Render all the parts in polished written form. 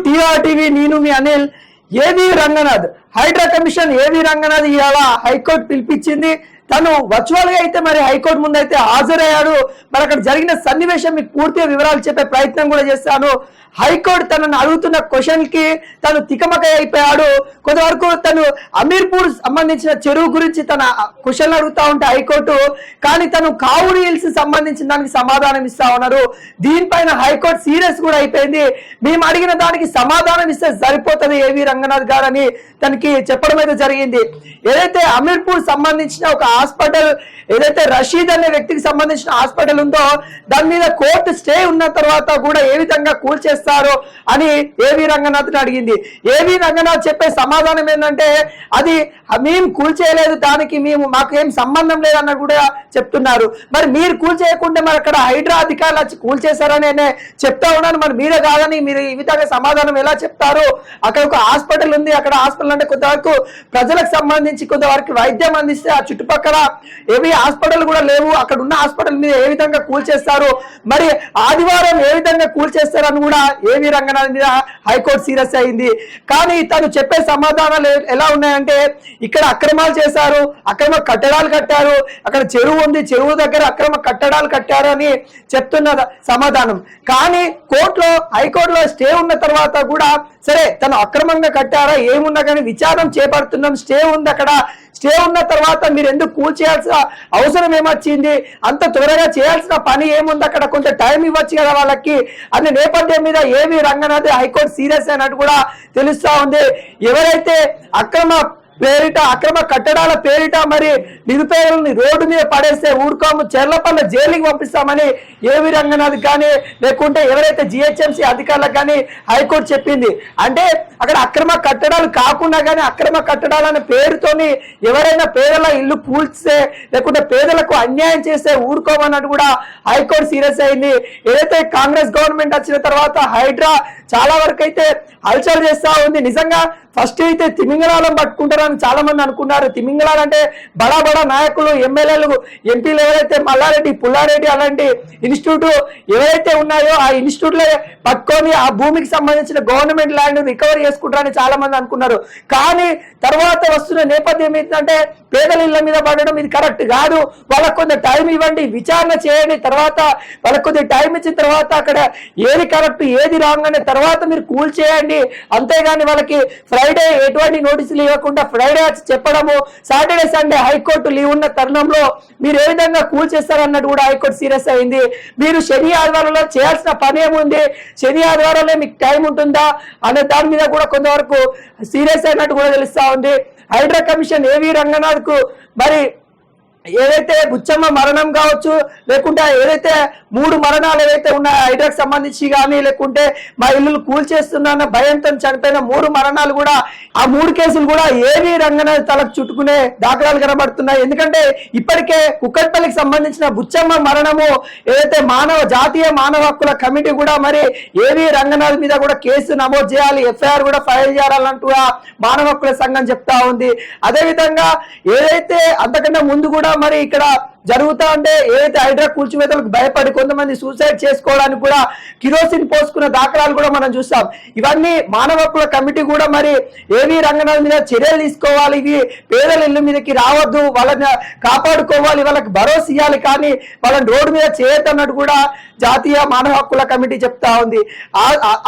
TRTV నేను మీ అనిల్. ఏవి Ranganath Hydraa commission ఏవి రంగనాథ్ ఇవాళ హైకోర్టు పిలిపించింది. తను వర్చువల్ గా అయితే మరి హైకోర్టు ముందు అయితే హాజరయ్యాడు. మరి అక్కడ జరిగిన సన్నివేశం మీకు పూర్తిగా వివరాలు చెప్పే ప్రయత్నం కూడా చేస్తాను. హైకోర్టు తనను అడుగుతున్న క్వశ్చన్ కి తను తికమక అయిపోయాడు. కొంతవరకు తను అమీర్పూర్ సంబంధించిన చెరువు గురించి తన క్వశ్చన్లు అడుగుతా ఉంటే హైకోర్టు, కానీ తను కావుడి హిల్స్ సంబంధించిన దానికి సమాధానం ఇస్తా ఉన్నారు. దీనిపైన హైకోర్టు సీరియస్ కూడా అయిపోయింది. మేము అడిగిన దానికి సమాధానం ఇస్తే సరిపోతుంది ఏవి రంగనాథ్ గారు అని తనకి చెప్పడం అయితే జరిగింది. ఏదైతే అమీర్పూర్ సంబంధించిన ఒక హాస్పిటల్, ఏదైతే రషీద్ అనే వ్యక్తికి సంబంధించిన హాస్పిటల్ ఉందో దాని మీద కోర్టు స్టే ఉన్న తర్వాత కూడా ఏ విధంగా కూల్చేస్తారు అని ఏవి రంగనాథ్ అడిగింది. ఏవి రంగనాథ్ చెప్పే సమాధానం ఏంటంటే అది మేము కూల్చేయలేదు, దానికి మాకు ఏం సంబంధం లేదన్న కూడా చెప్తున్నారు. మరి మీరు కూల్చేయకుండా మరి అక్కడ హైడ్రా అధికారులు వచ్చి కూల్చేశారని చెప్తా ఉన్నాను. మరి మీరే కాదని మీరు ఈ విధంగా సమాధానం ఎలా చెప్తారు? అక్కడ ఒక హాస్పిటల్ ఉంది, అక్కడ హాస్పిటల్ అంటే కొంతవరకు ప్రజలకు సంబంధించి కొంతవరకు వైద్యం అందిస్తే ఆ చుట్టుపక్కల ఏవి హాస్పిటల్ కూడా లేవు. అక్కడ ఉన్న హాస్పిటల్ మీద ఏ విధంగా కూల్చేస్తారు, మరి ఆదివారం ఏ విధంగా కూల్చేస్తారని కూడా ఏవి రంగనాథ్ మీద హైకోర్టు సీరియస్ అయింది. కానీ తను చెప్పే సమాధానాలు ఎలా ఉన్నాయంటే ఇక్కడ అక్రమాలు చేశారు, అక్రమ కట్టడాలు కట్టారు, అక్కడ చెరువు ఉంది, చెరువు దగ్గర అక్రమ కట్టడాలు కట్టారు అని చెప్తున్న సమాధానం. కానీ హైకోర్టులో స్టే ఉన్న తర్వాత కూడా సరే తను అక్రమంగా కట్టారా ఏమున్నా కానీ విచారణ చేపడుతున్నాం, స్టే ఉంది. అక్కడ స్టే ఉన్న తర్వాత మీరు ఎందుకు కూల్చేయాల్సిన అవసరం ఏమొచ్చింది, అంత త్వరగా చేయాల్సిన పని ఏముంది, అక్కడ కొంత టైం ఇవ్వచ్చు కదా వాళ్ళకి అనే నేపథ్యం మీద ఏవి రంగనాథ్ హైకోర్టు సీరియస్ అయినట్టు కూడా తెలుస్తా ఉంది. ఎవరైతే అక్రమ కట్టడాల పేరిట మరి నిరుపేదలని రోడ్డు మీద పడేస్తే ఊరుకోము, చెర్లపల్లి జైలుకి పంపిస్తామని ఏవి రంగనాథ్ కానీ లేకుంటే ఎవరైతే జిహెచ్ఎంసీ అధికారులకు కానీ హైకోర్టు చెప్పింది. అంటే అక్కడ అక్రమ కట్టడాలు కాకుండా కానీ అక్రమ కట్టడాలనే పేరుతోని ఎవరైనా పేదల ఇల్లు కూల్స్తే లేకుంటే పేదలకు అన్యాయం చేస్తే ఊరుకోమన్నట్టు కూడా హైకోర్టు సీరియస్ అయింది. ఏదైతే కాంగ్రెస్ గవర్నమెంట్ వచ్చిన తర్వాత హైడ్రా చాలా వరకు అయితే హల్చల్ చేస్తా ఉంది. నిజంగా ఫస్ట్ అయితే తిమింగళాలను పట్టుకుంటారని చాలా మంది అనుకున్నారు. తిమింగళాలు అంటే బడా బడా నాయకులు, ఎమ్మెల్యేలు, ఎంపీలు ఎవరైతే మల్లారెడ్డి, పుల్లారెడ్డి అలాంటి ఇన్స్టిట్యూట్ ఎవరైతే ఉన్నాయో ఆ ఇన్స్టిట్యూట్ లో పట్టుకొని ఆ భూమికి సంబంధించిన గవర్నమెంట్ ల్యాండ్ రికవరీ చేసుకుంటారని చాలా మంది అనుకున్నారు. కానీ తర్వాత వస్తున్న నేపథ్యం ఏంటంటే పేదల ఇళ్ల మీద పడడం ఇది కరెక్ట్ కాదు, వాళ్ళకు కొంత టైం ఇవ్వండి, విచారణ చేయండి, తర్వాత వాళ్ళకు కొద్ది టైం ఇచ్చిన తర్వాత అక్కడ ఏది కరెక్ట్ ఏది రాంగ్ అనే తర్వాత మీరు కూల్ చేయండి. అంతేగాని వాళ్ళకి ఫ్రైడే ఎటువంటి నోటీసులు ఇవ్వకుండా ఫ్రైడే వచ్చి చెప్పడము, సాటర్డే సండే హైకోర్టు లీవ్ ఉన్న తరుణంలో మీరు ఏ విధంగా కూల్ చేస్తారన్నట్టు కూడా హైకోర్టు సీరియస్ అయింది. మీరు శని ఆదివారంలో చేయాల్సిన పని ఏముంది, శని ఆదివారంలో మీకు టైం ఉంటుందా అనే దాని మీద కూడా కొంతవరకు సీరియస్ అయినట్టు కూడా తెలుస్తా ఉంది. హైడ్రా కమిషన్ ఏవి రంగనాథ్ కు మరి ఏదైతే బుచ్చమ్మ మరణం కావచ్చు, లేకుంటే ఏదైతే 3 మరణాలు ఏవైతే ఉన్నాయో హైడ్రాకు సంబంధించి కానీ లేకుంటే మా ఇల్లు కూల్చేస్తున్న భయంతో చనిపోయిన 3 మరణాలు కూడా ఆ 3 కేసులు కూడా ఏవి రంగనాథ్ తలకు చుట్టుకునే దాఖలాలు కనబడుతున్నాయి. ఎందుకంటే ఇప్పటికే కుక్కట్పల్లికి సంబంధించిన బుచ్చమ్మ మరణము ఏదైతే జాతీయ మానవ హక్కుల కమిటీ కూడా మరి ఏవి రంగనాథ్ మీద కూడా కేసు నమోదు చేయాలి, ఎఫ్ఐఆర్ కూడా ఫైల్ చేయాలంటూ మానవ హక్కుల సంఘం చెప్తా ఉంది. అదేవిధంగా ఏదైతే అంతకన్నా ముందు కూడా మరి ఇక్కడ జరుగుతా ఉంటే ఏదైతే హైడ్రా కూల్చివేతలకు భయపడి కొంతమంది సూసైడ్ చేసుకోవడానికి కూడా కిరోసిన్ పోసుకున్న దాఖలాలు కూడా మనం చూస్తాం. ఇవన్నీ మానవ హక్కుల కమిటీ కూడా మరి ఏవి రంగనాథ్ మీద చర్యలు తీసుకోవాలి, ఇవి పేదల ఇల్లు మీదకి రావద్దు, వాళ్ళని కాపాడుకోవాలి, వాళ్ళకి భరోసా ఇవ్వాలి, కానీ వాళ్ళని రోడ్డు మీద చేయొద్దన్నట్టు కూడా జాతీయ మానవ హక్కుల కమిటీ చెప్తా ఉంది.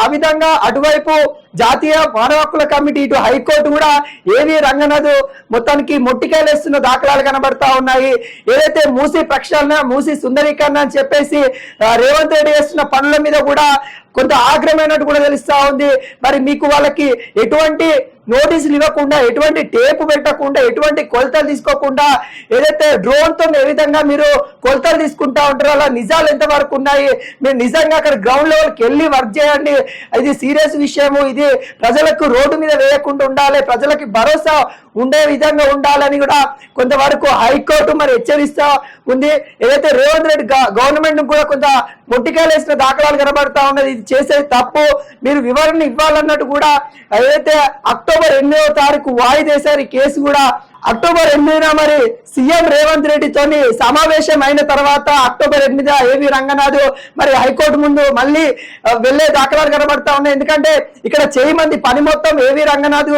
ఆ విధంగా అటువైపు జాతీయ మానవ హక్కుల కమిటీ ఇటు హైకోర్టు కూడా ఏవి రంగనాథ్ మొత్తానికి మొట్టికాయలేస్తున్న దాఖలాలు కనబడతా ఉన్నాయి. ఏదైతే మూసి ప్రక్షాళన, మూసి సుందరీకరణ అని చెప్పేసి రేవంత్ రెడ్డి చేస్తున్న పనుల మీద కూడా కొంత ఆగ్రహమైనట్టు కూడా తెలుస్తా ఉంది. మరి మీకు వాళ్ళకి ఎటువంటి నోటీసులు ఇవ్వకుండా, ఎటువంటి టేపు పెట్టకుండా, ఎటువంటి కొలతలు తీసుకోకుండా ఏదైతే డ్రోన్ తో ఏ విధంగా మీరు కొలతలు తీసుకుంటా ఉంటారో అలా నిజాలు ఎంతవరకు ఉన్నాయి, మీరు నిజంగా అక్కడ గ్రౌండ్ లెవెల్కి వెళ్ళి వర్క్ చేయండి. ఇది సీరియస్ విషయము, ఇది ప్రజలకు రోడ్డు మీద వేయకుండా ఉండాలి, ప్రజలకి భరోసా ఉండే విధంగా ఉండాలని కూడా కొంతవరకు హైకోర్టు మరి హెచ్చరిస్తా ఉంది. ఏదైతే రేవంత్ రెడ్డి గవర్నమెంట్ కూడా కొంత మొట్టికాయలేసిన దాఖలాలు కనబడతా ఉన్నది, ఇది చేసేది తప్పు, మీరు వివరణ ఇవ్వాలన్నట్టు కూడా ఏదైతే అక్టోబర్ 8వ తారీఖు వాయిదేశారు ఈ కేసు కూడా అక్టోబర్ 8న మరి సీఎం రేవంత్ రెడ్డితోని సమావేశం అయిన తర్వాత అక్టోబర్ 8 ఏవి రంగనాథ్ మరి హైకోర్టు ముందు మళ్ళీ వెళ్లే దాఖలాలు కనబడతా ఉన్నాయి. ఎందుకంటే ఇక్కడ చేయమంది పని మొత్తం ఏవి రంగనాథ్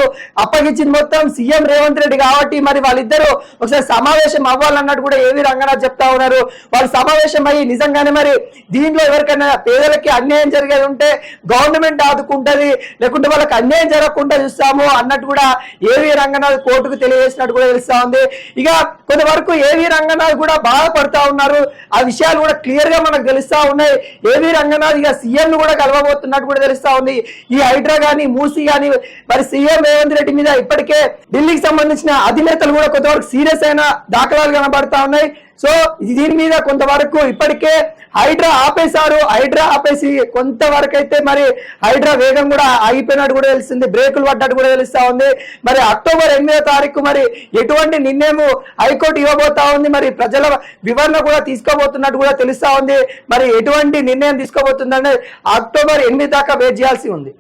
అప్పగించింది మొత్తం సీఎం రేవంత్ రెడ్డి కాబట్టి మరి వాళ్ళిద్దరూ ఒకసారి సమావేశం అవ్వాలన్నట్టు కూడా ఏవి రంగనాథ్ చెప్తా ఉన్నారు. వాళ్ళు సమావేశం అయ్యి నిజంగానే మరి దీంట్లో ఎవరికైనా పేదలకి అన్యాయం జరిగేది ఉంటే గవర్నమెంట్ ఆదుకుంటది, లేకుంటే వాళ్ళకి అన్యాయం జరగకుండా చూస్తాము అన్నట్టు కూడా ఏవి రంగనాథ్ కోర్టుకు తెలియజేసినట్టు కూడా తెలుస్తా ఉంది. ఇక కొంతవరకు ఏవి రంగనాథ్ కూడా బాధపడతా ఉన్నారు. ఆ విషయాలు కూడా క్లియర్ గా మనకు తెలుస్తా ఉన్నాయి. ఏవి రంగనాథ్ ఇక సీఎం ను కూడా కలవబోతున్నట్టు కూడా తెలుస్తా ఉంది. ఈ హైడ్రా గానీ మూసీ గానీ మరి సీఎం రేవంత్ రెడ్డి మీద ఇప్పటికే ఢిల్లీకి సంబంధించిన అధినేతలు కూడా కొంతవరకు సీరియస్ అయిన దాఖలాలు కనబడతా ఉన్నాయి. సో దీని మీద కొంతవరకు ఇప్పటికే హైడ్రా ఆపేశారు. హైడ్రా ఆపేసి కొంతవరకు అయితే మరి హైడ్రా వేగం కూడా ఆగిపోయినట్టు కూడా తెలిసింది, బ్రేకులు పడ్డట్టు కూడా తెలుస్తా ఉంది. మరి అక్టోబర్ 8వ తారీఖు మరి ఎటువంటి నిర్ణయం హైకోర్టు ఇవ్వబోతా ఉంది, మరి ప్రజల వివరణ కూడా తీసుకోబోతున్నట్టు కూడా తెలుస్తా ఉంది. మరి ఎటువంటి నిర్ణయం తీసుకోబోతుందని అక్టోబర్ 8 దాకా వెయిట్ చేయాల్సి ఉంది.